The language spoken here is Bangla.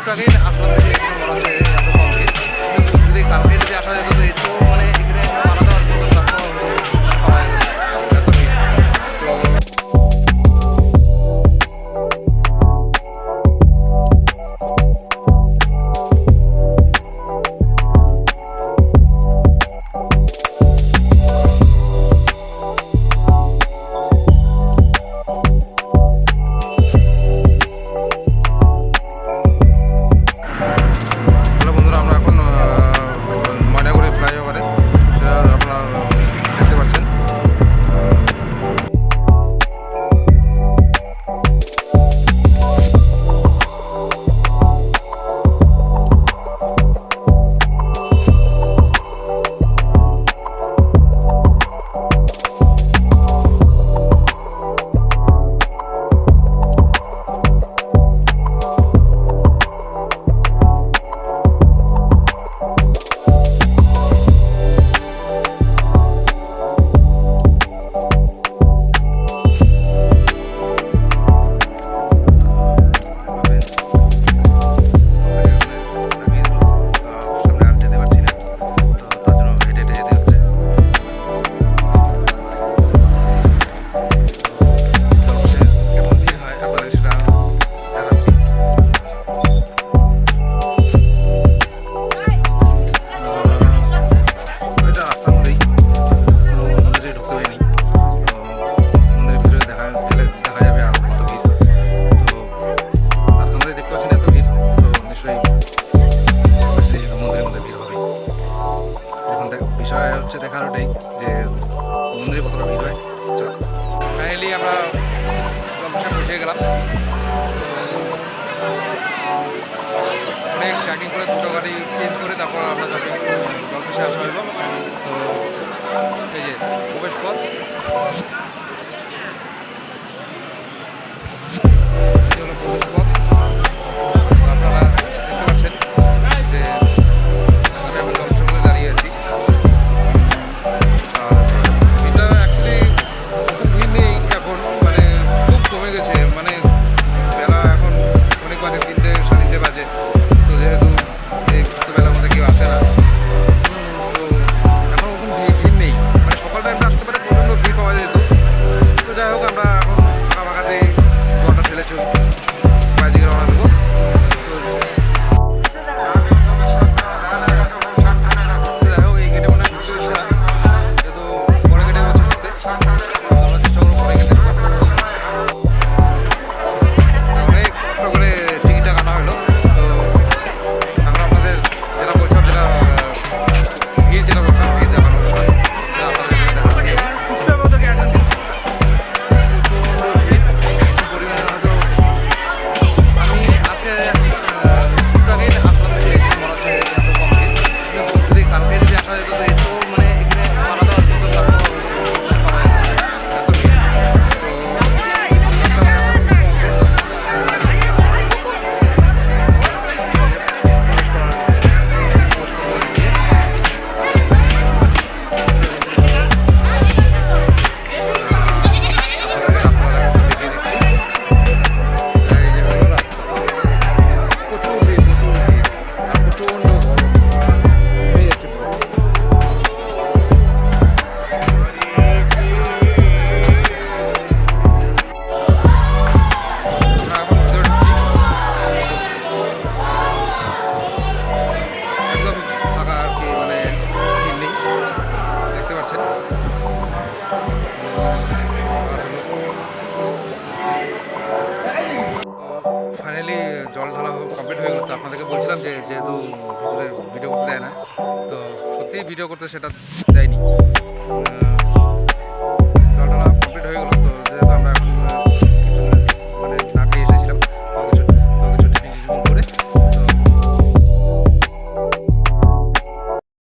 একটু আগেই আসলাম থেকে এখানে মনে হচ্ছে এত কম ভিড়, যদি কালকে যদি আসা যেত তো এত মানে এখানে আলাদা আর মতো প্ল্যাটফর্ম পাওয়া যেত না। এত ভিড় হচ্ছে দেখার ওটাই যে মন্দিরে কতটা ভিড় হয়। ফাইনালি আমরা জলপ্রসাদ পৌঁছে গেলাম। অনেক ট্র্যাকিং করে দুটো গাড়ি চেঞ্জ করে তারপর আমরা যাবে জলপ্রসাদ আসা হইল। তো এই যে প্রবেশ পথ, এই হলো প্রবেশ পথ। আপনারা দেখতে পাচ্ছেন যে আমি জলপ্রসাদে দাঁড়িয়ে আছি। ফাইনালি জল ঢালা কমপ্লিট হয়ে গেল। তো আপনাদেরকে বলছিলাম যে যেহেতু ভিতরে ভিডিও করতে দেয় না, তো সত্যিই ভিডিও করতে সেটা দেয়নি।